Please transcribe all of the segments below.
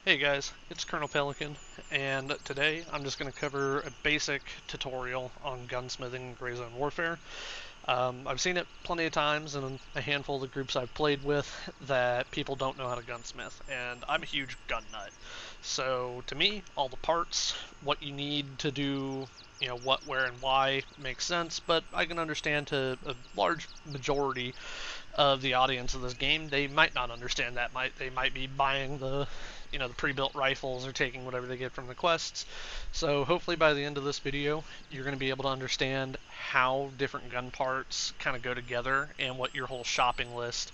Hey guys, it's Colonel Pelican, and today I'm just going to cover a basic tutorial on gunsmithing Gray Zone Warfare. I've seen it plenty of times in a handful of the groups I've played with that people don't know how to gunsmith, and I'm a huge gun nut. So to me, all the parts, what you need to do, what, where, and why makes sense, but I can understand to a large majority of the audience of this game, they might not understand that. They might be buying the pre-built rifles or taking whatever they get from the quests. So hopefully by the end of this video, you're going to be able to understand how different gun parts kind of go together and what your whole shopping list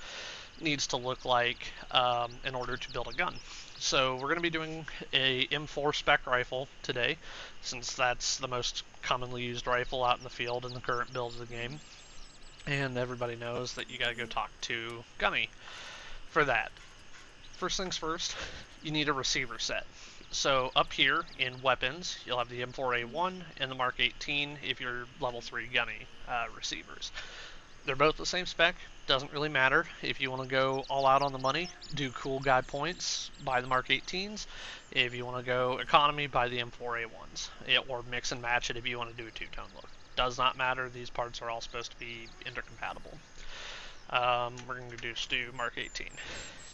needs to look like in order to build a gun. So we're going to be doing a M4 spec rifle today, since that's the most commonly used rifle out in the field in the current build of the game. And everybody knows that you gotta go talk to Gunny for that. First things first, you need a receiver set. So up here in weapons, you'll have the M4A1 and the Mark 18 if you're level 3 Gunny receivers. They're both the same spec, doesn't really matter. If you want to go all out on the money, do cool guy points, buy the Mark 18s. If you want to go economy, buy the M4A1s. Or mix and match it if you want to do a two-tone look. Does not matter, these parts are all supposed to be intercompatible. We're going to do Mark 18.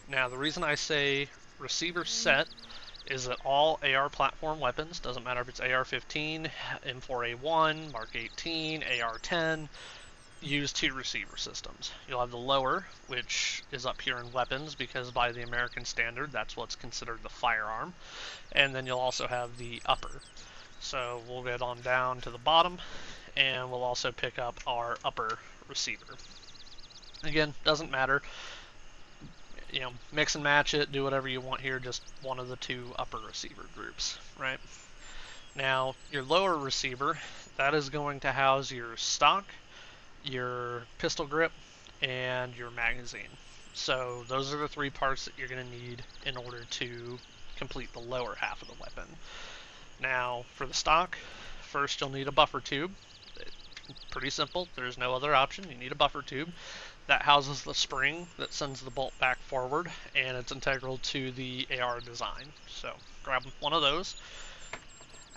Now the reason I say receiver set is that all AR platform weapons, doesn't matter if it's AR-15, M4A1, Mark 18, AR-10, use two receiver systems. You'll have the lower, which is up here in weapons because by the American standard that's what's considered the firearm, and then you'll also have the upper. So we'll get on down to the bottom and we'll also pick up our upper receiver. Again, doesn't matter. Mix and match it, do whatever you want here, just one of the two upper receiver groups, right? Now, your lower receiver, that is going to house your stock, your pistol grip, and your magazine. So those are the three parts that you're going to need in order to complete the lower half of the weapon. Now, for the stock, first you'll need a buffer tube. Pretty simple, there's no other option. You need a buffer tube that houses the spring that sends the bolt back forward, and it's integral to the AR design. So grab one of those.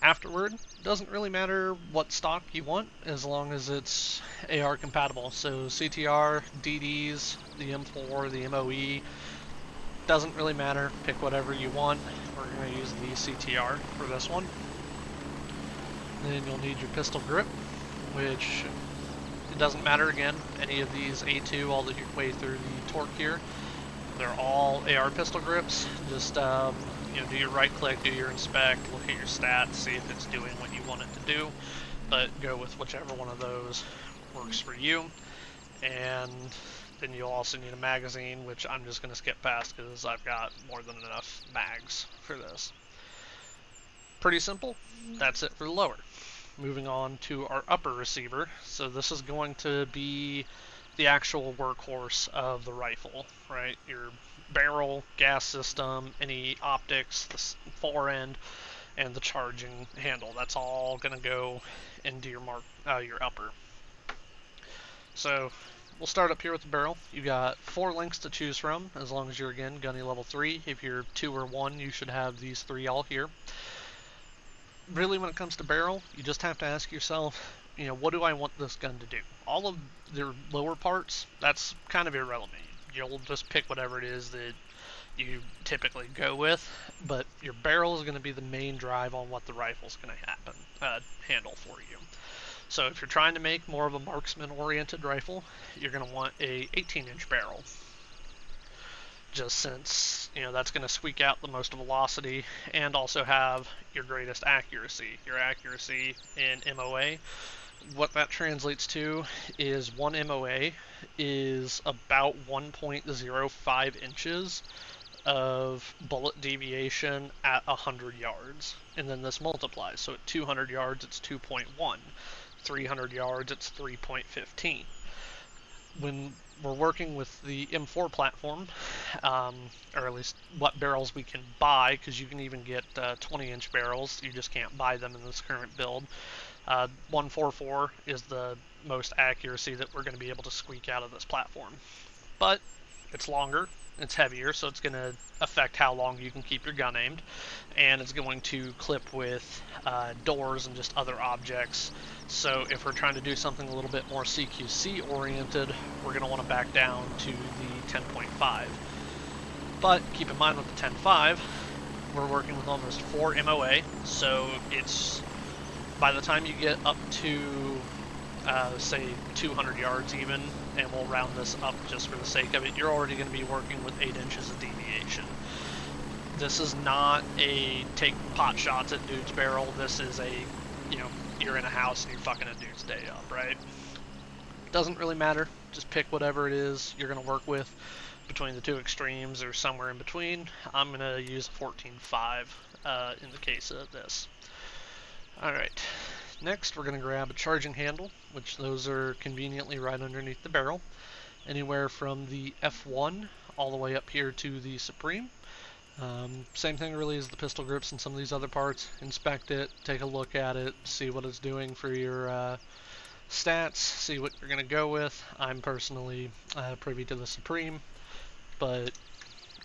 Afterward, doesn't really matter what stock you want as long as it's AR compatible. So CTR, DDs, the M4, the MOE, doesn't really matter. Pick whatever you want. We're going to use the CTR for this one. Then you'll need your pistol grip, which it doesn't matter again. Any of these A2 all the way through the torque here, they're all AR pistol grips. Just do your right click, do your inspect, look at your stats, see if it's doing what you want it to do, but go with whichever one of those works for you. And then you'll also need a magazine, which I'm just going to skip past because I've got more than enough mags for this. Pretty simple. That's it for the lower. Moving on to our upper receiver. So this is going to be the actual workhorse of the rifle, right? Your barrel, gas system, any optics, the fore end, and the charging handle. That's all going to go into your upper. So we'll start up here with the barrel. You got 4 lengths to choose from, as long as you're, again, Gunny level 3. If you're 2 or 1, you should have these 3 all here. Really, when it comes to barrel, you just have to ask yourself, what do I want this gun to do? All of their lower parts, that's kind of irrelevant. You'll just pick whatever it is that you typically go with, but your barrel is going to be the main drive on what the rifle's going to handle for you. So if you're trying to make more of a marksman-oriented rifle, you're going to want a 18-inch barrel. Just since, that's going to squeak out the most velocity and also have your greatest accuracy. Your accuracy in MOA, what that translates to is 1 MOA is about 1.05 inches of bullet deviation at 100 yards. And then this multiplies. So at 200 yards, it's 2.1. 300 yards, it's 3.15. When we're working with the M4 platform, or at least what barrels we can buy, because you can even get 20-inch barrels, you just can't buy them in this current build. 144 is the most accuracy that we're going to be able to squeak out of this platform. But it's longer, It's heavier, so it's going to affect how long you can keep your gun aimed, and it's going to clip with doors and just other objects. So if we're trying to do something a little bit more CQC oriented, we're going to want to back down to the 10.5. But keep in mind with the 10.5, we're working with almost 4 MOA, so it's, by the time you get up to say 200 yards even, and we'll round this up just for the sake of it, you're already going to be working with 8 inches of deviation. This is not a take pot shots at dude's barrel. This is a, you're in a house and you're fucking a dude's day up, right? Doesn't really matter. Just pick whatever it is you're going to work with between the two extremes or somewhere in between. I'm going to use a 14.5 in the case of this. Alright, next we're going to grab a charging handle, which those are conveniently right underneath the barrel. Anywhere from the F1 all the way up here to the Supreme. Same thing really as the pistol grips and some of these other parts. Inspect it, take a look at it, see what it's doing for your stats, see what you're going to go with. I'm personally privy to the Supreme, but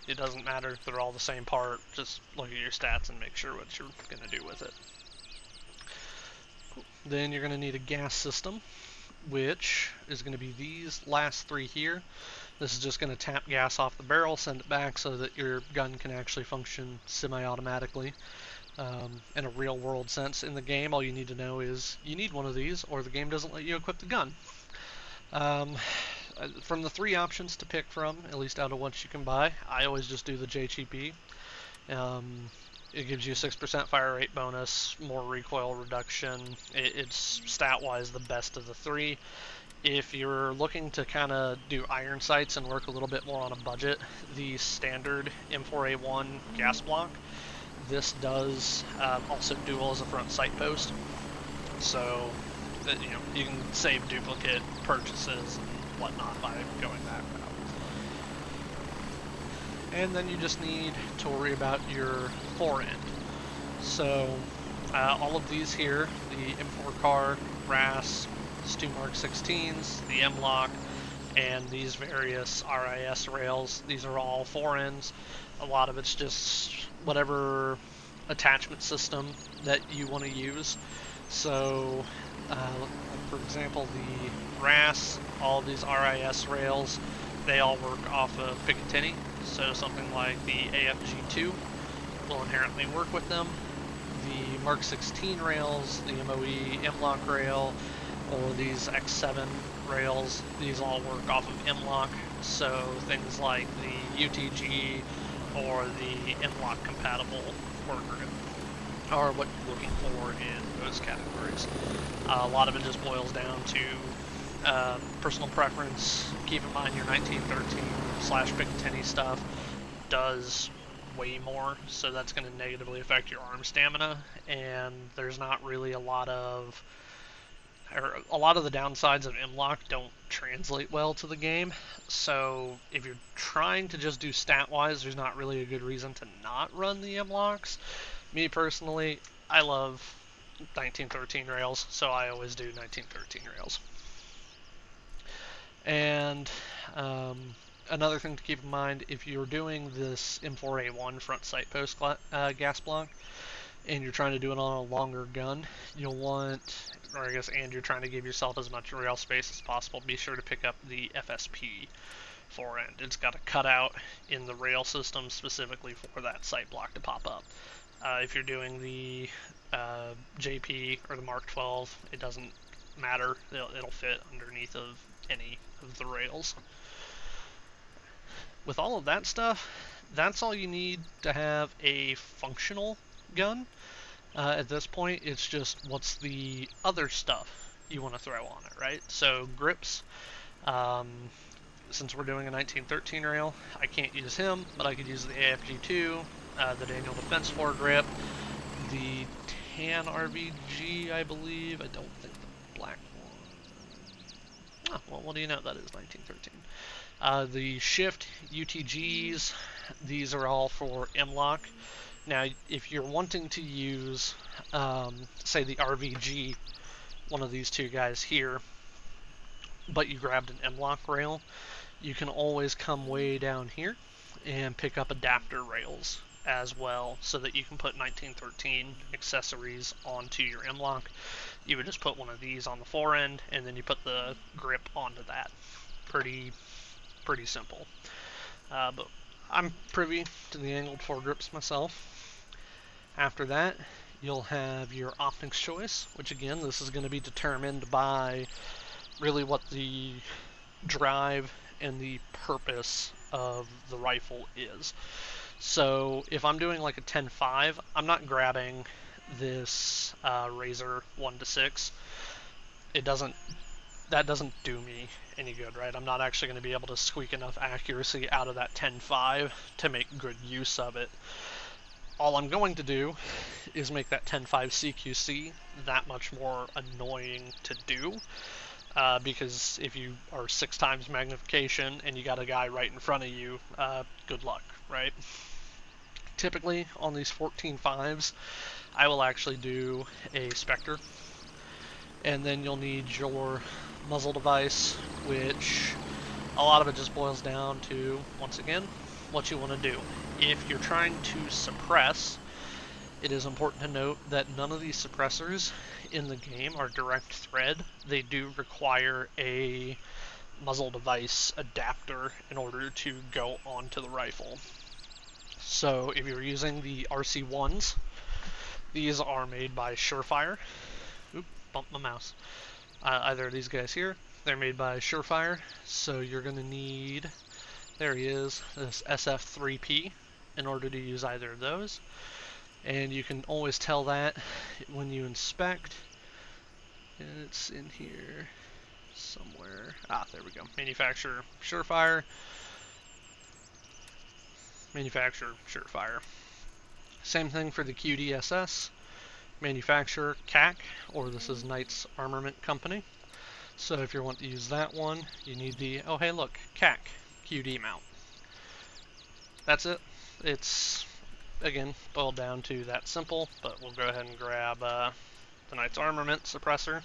it doesn't matter. They're all the same part. Just look at your stats and make sure what you're going to do with it. Then you're going to need a gas system, which is going to be these last 3 here. This is just going to tap gas off the barrel, send it back so that your gun can actually function semi-automatically. In a real-world sense in the game, all you need to know is you need one of these or the game doesn't let you equip the gun. From the 3 options to pick from, at least out of what you can buy, I always just do the JCP. It gives you a 6% fire rate bonus, more recoil reduction. It's stat-wise the best of the 3. If you're looking to kind of do iron sights and work a little bit more on a budget, the standard M4A1 gas block, this does also dual as a front sight post. So that, you can save duplicate purchases and whatnot by going that route. And then you just need to worry about your fore end. So all of these here, the M4 car, RAS, 2 Mark 16s, the M-Lock, and these various RIS rails. These are all fore ends. A lot of it's just whatever attachment system that you want to use. So, for example, the RAS, all of these RIS rails, they all work off of Picatinny. So something like the AFG2 will inherently work with them. The Mark 16 rails, the MOE M-Lock rail, or these X7 rails, these all work off of M-Lock, so things like the UTG or the M-Lock compatible work group are what you're looking for in those categories. A lot of it just boils down to personal preference. Keep in mind your 1913/Picatinny stuff does way more, so that's going to negatively affect your arm stamina, and there's not really a lot of the downsides of M-Lock don't translate well to the game. So if you're trying to just do stat-wise, there's not really a good reason to not run the M-Locks. Me personally, I love 1913 rails, so I always do 1913 rails. And another thing to keep in mind, if you're doing this M4A1 front sight post gas block, and you're trying to do it on a longer gun, you'll want, and you're trying to give yourself as much rail space as possible, be sure to pick up the FSP fore end. It's got a cutout in the rail system specifically for that sight block to pop up. If you're doing the JP or the Mark 12, it doesn't matter. It'll fit underneath of any of the rails. With all of that stuff, that's all you need to have a functional gun. At this point, it's just what's the other stuff you want to throw on it, right? So grips, since we're doing a 1913 rail, I can't use him, but I could use the AFG2, the Daniel Defense foregrip, the tan RVG, I believe. I don't think the black one. Oh, well, what do you know? That is 1913. The Shift UTGs, these are all for M-Lock. Now, if you're wanting to use, say, the RVG, one of these two guys here, but you grabbed an M-Lock rail, you can always come way down here and pick up adapter rails as well, so that you can put 1913 accessories onto your M-lock. You would just put one of these on the forend, and then you put the grip onto that. Pretty simple. But I'm privy to the angled foregrips myself. After that, you'll have your optics choice, which again, this is going to be determined by really what the drive and the purpose of the rifle is. So if I'm doing like a 10.5, I'm not grabbing this Razor 1-6. That doesn't do me any good, right? I'm not actually going to be able to squeak enough accuracy out of that 10.5 to make good use of it. All I'm going to do is make that 10.5 CQC that much more annoying to do, because if you are 6 times magnification and you got a guy right in front of you, good luck, right? Typically on these 14.5s, I will actually do a Spectre, and then you'll need your muzzle device, which a lot of it just boils down to, once again, what you want to do. If you're trying to suppress, it is important to note that none of these suppressors in the game are direct thread. They do require a muzzle device adapter in order to go onto the rifle. So if you're using the RC1s, these are made by Surefire. Oop, bumped my mouse. Either of these guys here, they're made by Surefire, so you're going to need, there he is, this SF3P in order to use either of those. And you can always tell that when you inspect. It's in here somewhere. There we go. Manufacturer Surefire. Manufacturer Surefire. Same thing for the QDSS. Manufacturer CAC, or this is Knight's Armament Company. So if you want to use that one, you need the, oh hey look, CAC QD mount. That's it. It's, again, boiled down to that simple, but we'll go ahead and grab the Knight's Armament suppressor.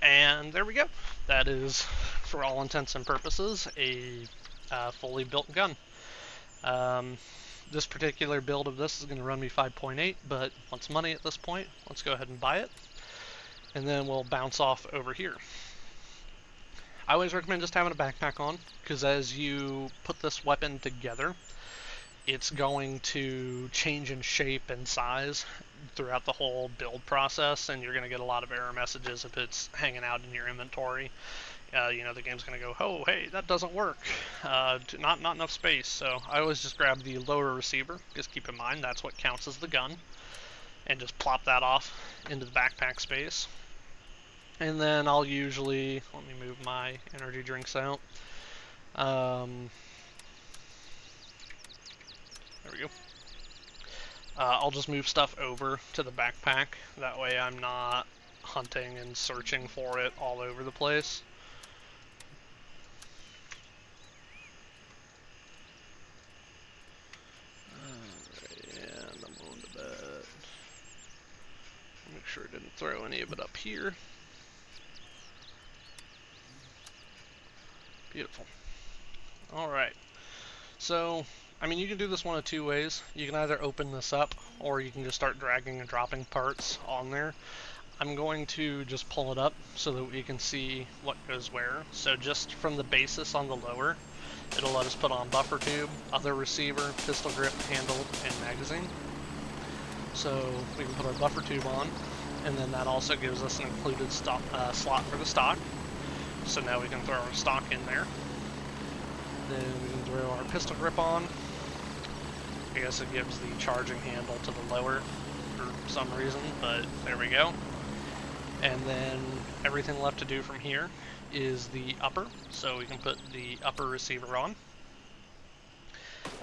And there we go. That is, for all intents and purposes, a fully built gun. This particular build of this is going to run me 5.8, but wants money at this point. Let's go ahead and buy it. And then we'll bounce off over here. I always recommend just having a backpack on, because as you put this weapon together, it's going to change in shape and size throughout the whole build process, and you're going to get a lot of error messages if it's hanging out in your inventory. The game's going to go, oh, hey, that doesn't work. Not enough space. So I always just grab the lower receiver. Just keep in mind that's what counts as the gun. And just plop that off into the backpack space. And then I'll usually, let me move my energy drinks out. There we go. I'll just move stuff over to the backpack. That way I'm not hunting and searching for it all over the place. And I'm going to bed. Make sure I didn't throw any of it up here. Beautiful. Alright. So, I mean, you can do this one of two ways. You can either open this up, or you can just start dragging and dropping parts on there. I'm going to just pull it up so that we can see what goes where. So just from the basis on the lower, it'll let us put on buffer tube, other receiver, pistol grip, handle, and magazine. So we can put our buffer tube on, and then that also gives us an included slot for the stock. So now we can throw our stock in there. Then we can throw our pistol grip on. I guess it gives the charging handle to the lower for some reason, but there we go. And then everything left to do from here is the upper, so we can put the upper receiver on.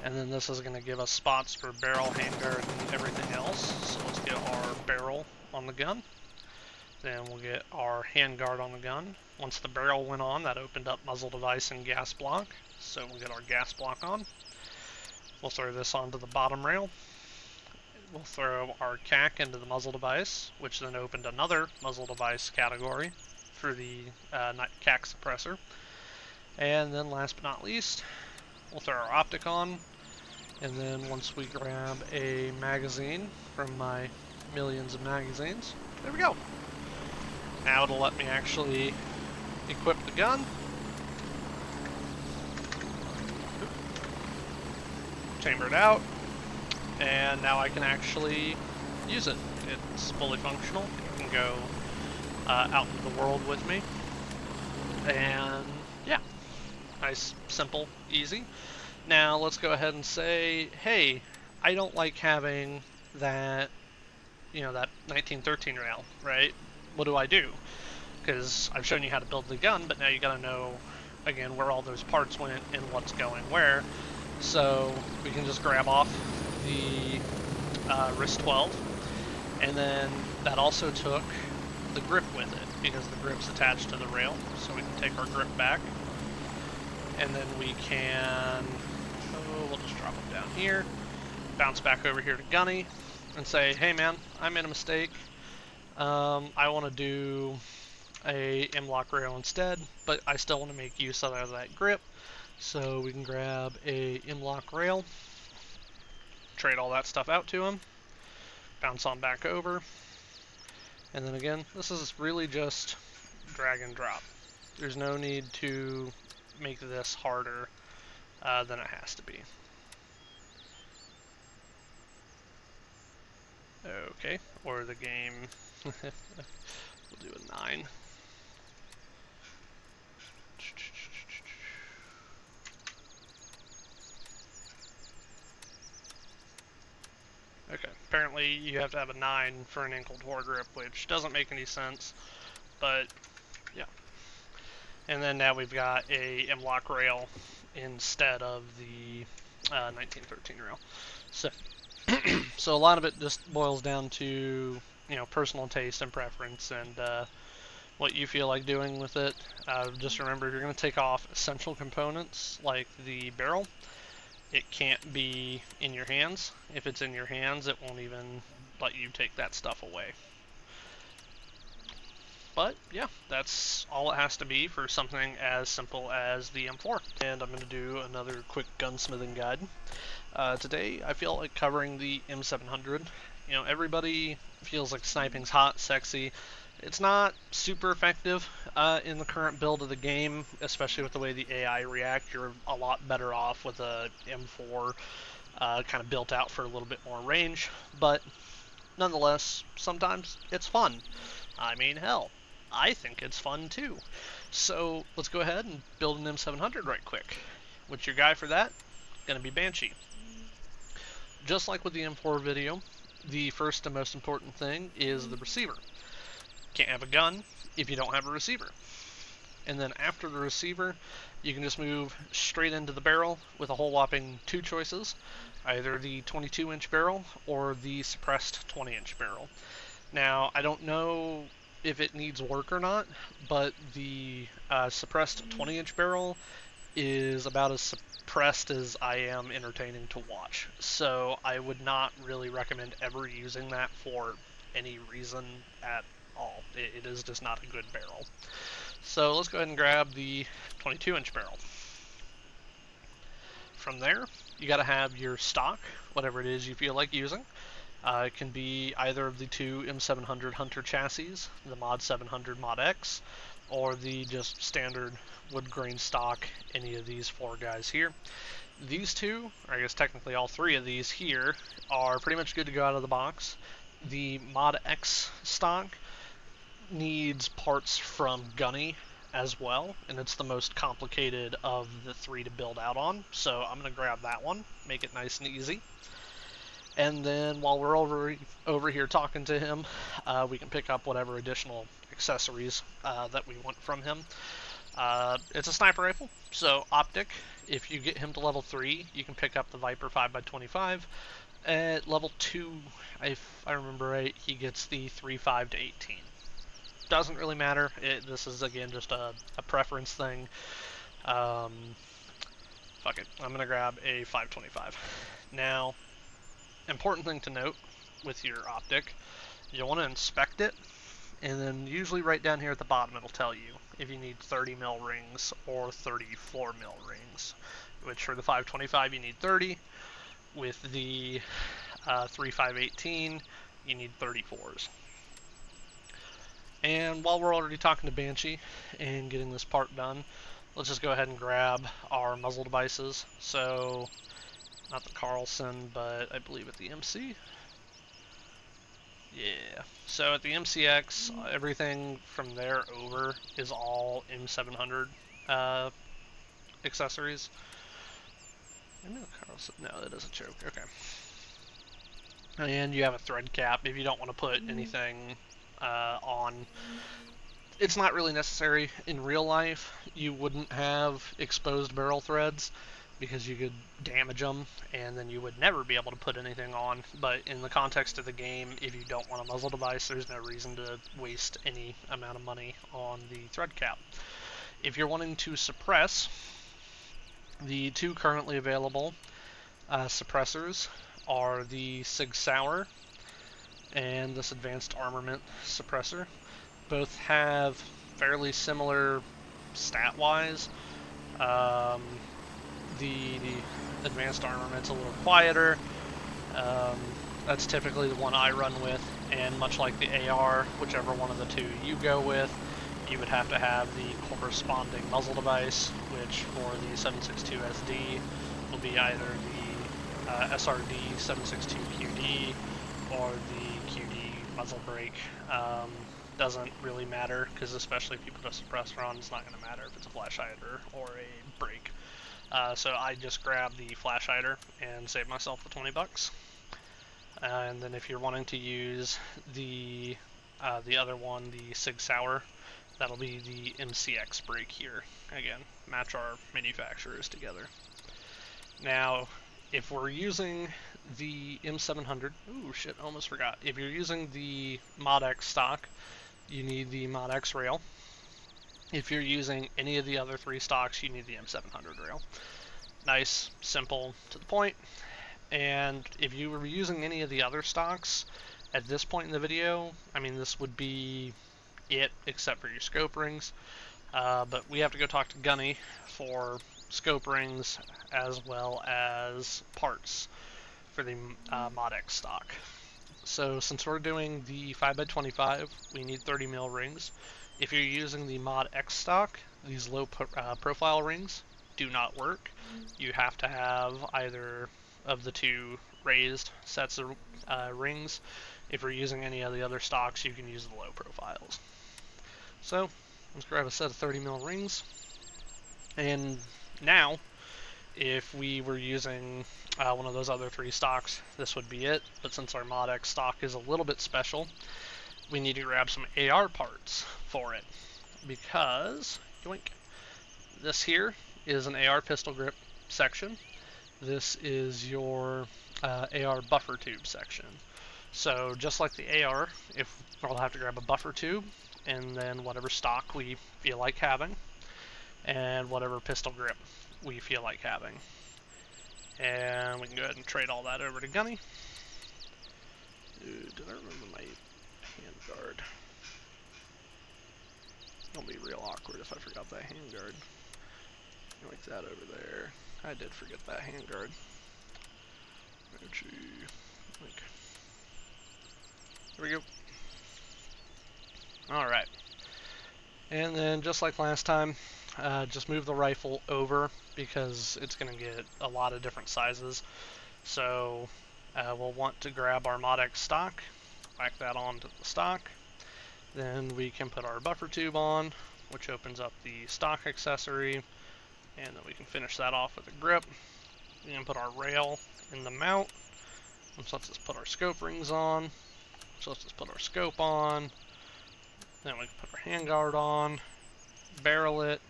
And then this is going to give us spots for barrel, handguard, and everything else. So let's get our barrel on the gun. Then we'll get our handguard on the gun. Once the barrel went on, that opened up muzzle device and gas block. So we'll get our gas block on. We'll throw this onto the bottom rail. We'll throw our CAC into the muzzle device, which then opened another muzzle device category for the CAC suppressor. And then last but not least, we'll throw our optic on, and then once we grab a magazine from my millions of magazines, there we go. Now it'll let me actually equip the gun. Chamber it out, and now I can actually use it. It's fully functional. It can go out into the world with me, and yeah, nice, simple, easy. Now let's go ahead and say, hey, I don't like having that, that 1913 rail, right? What do I do? Because I've shown you how to build the gun, but now you gotta know, again, where all those parts went and what's going where. So we can just grab off the wrist 12, and then that also took the grip with it, because the grip's attached to the rail, so we can take our grip back, and then we can, we'll just drop them down here, bounce back over here to Gunny, and say, hey man, I made a mistake, I want to do a M-lock rail instead, but I still want to make use of that grip, so we can grab a M-lock rail, trade all that stuff out to him, bounce on back over, and then again, this is really just drag and drop. There's no need to make this harder than it has to be. Okay, or the game, we'll do a 9. Okay, apparently you have to have a 9 for an ankle foregrip, which doesn't make any sense, but yeah. And then now we've got a M-lock rail instead of the 1913 rail. So, so a lot of it just boils down to, personal taste and preference, and what you feel like doing with it. Just remember, if you're going to take off essential components like the barrel, it can't be in your hands. If it's in your hands, it won't even let you take that stuff away. But yeah, that's all it has to be for something as simple as the M4. And I'm going to do another quick gunsmithing guide. Today I feel like covering the M700. Everybody feels like sniping's hot, sexy. It's not super effective in the current build of the game, especially with the way the AI react. You're a lot better off with a M4 kind of built out for a little bit more range, but nonetheless, sometimes it's fun. I mean, hell, I think it's fun too. So let's go ahead and build an M700 right quick. What's your guy for that? Gonna be Banshee. Just like with the M4 video, the first and most important thing is the receiver. Can't have a gun if you don't have a receiver. And then after the receiver, you can just move straight into the barrel with a whole whopping 2 choices, either the 22-inch barrel or the suppressed 20-inch barrel. Now, I don't know if it needs work or not, but the suppressed 20-inch barrel is about as suppressed as I am entertaining to watch. So I would not really recommend ever using that for any reason at all. It is just not a good barrel. So let's go ahead and grab the 22-inch barrel. From there, you got to have your stock, whatever it is you feel like using. It can be either of the 2 M700 Hunter chassis, the Mod 700 Mod X, or the just standard wood grain stock, any of these 4 guys here. These 2, or I guess technically all 3 of these here, are pretty much good to go out of the box. The Mod X stock needs parts from Gunny as well, and it's the most complicated of the 3 to build out on, so I'm going to grab that one, make it nice and easy. And then while we're over here talking to him, we can pick up whatever additional accessories that we want from him. It's a sniper rifle, so optic. If you get him to level 3, you can pick up the Viper 5x25. At level 2, if I remember right, he gets the 3.5 to 18. Doesn't really matter. This is, again, just a preference thing. Fuck it. I'm going to grab a 5.25. Now, important thing to note with your optic, you'll want to inspect it, and then usually right down here at the bottom it'll tell you if you need 30 mil rings or 34 mil rings. which for the 525 you need 30. With the 3518, you need 34s. And while we're already talking to Banshee and getting this part done, let's just go ahead and grab our muzzle devices. So, not the Carlson, but I believe at the MC. Yeah. So at the MCX, everything from there over is all M700 accessories. Maybe the Carlson. No, that doesn't choke. Okay. And you have a thread cap if you don't want to put anything on. It's not really necessary in real life. You wouldn't have exposed barrel threads because you could damage them and then you would never be able to put anything on. But in the context of the game, if you don't want a muzzle device, there's no reason to waste any amount of money on the thread cap. If you're wanting to suppress, the two currently available suppressors are the Sig Sauer and this Advanced Armament suppressor. Both have fairly similar stat-wise. The Advanced Armament's a little quieter. That's typically the one I run with, and much like the AR, whichever one of the two you go with, you would have to have the corresponding muzzle device, which for the 7.62 SD will be either the SRD 7.62 QD or the QD muzzle brake. Doesn't really matter, because especially if you put a suppressor on, it's not going to matter if it's a flash hider or a brake. So I just grab the flash hider and save myself the 20 bucks. And then if you're wanting to use the other one, the Sig Sauer, that'll be the MCX brake here. Again, match our manufacturers together. Now, if we're using the M700, ooh shit, almost forgot. If you're using the Mod X stock, you need the Mod X rail. If you're using any of the other three stocks, you need the M700 rail. Nice, simple, to the point. And if you were using any of the other stocks at this point in the video, I mean, this would be it, except for your scope rings. But we have to go talk to Gunny for scope rings as well as parts for the Mod X stock. So since we're doing the 5x25, we need 30 mil rings. If you're using the Mod X stock, these low profile rings do not work. You have to have either of the two raised sets of rings. If you're using any of the other stocks, you can use the low profiles. So let's grab a set of 30 mil rings. And now, if we were using one of those other three stocks, this would be it. But since our Mod X stock is a little bit special, we need to grab some AR parts for it. Because, yoink, this here is an AR pistol grip section. This is your AR buffer tube section. So just like the AR, if we'll have to grab a buffer tube, and then whatever stock we feel like having, and whatever pistol grip we feel like having. And we can go ahead and trade all that over to Gunny. Did I remember my hand guard? It'll be real awkward if I forgot that hand guard. Like that over there. I did forget that hand guard. There we go. Alright. And then just like last time, just move the rifle over because it's going to get a lot of different sizes. So we'll want to grab our Mod X stock, whack that onto the stock. Then we can put our buffer tube on, which opens up the stock accessory. And then we can finish that off with a grip. We can put our rail in the mount, which lets us put our scope rings on, which lets us put our scope on. Then we can put our handguard on, barrel it,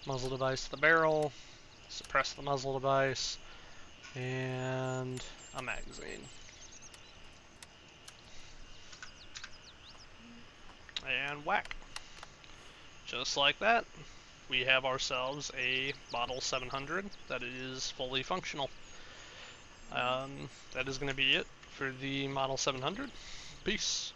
muzzle device to the barrel, suppress the muzzle device, and a magazine. And whack. Just like that, we have ourselves a Model 700 that is fully functional. That is going to be it for the Model 700. Peace.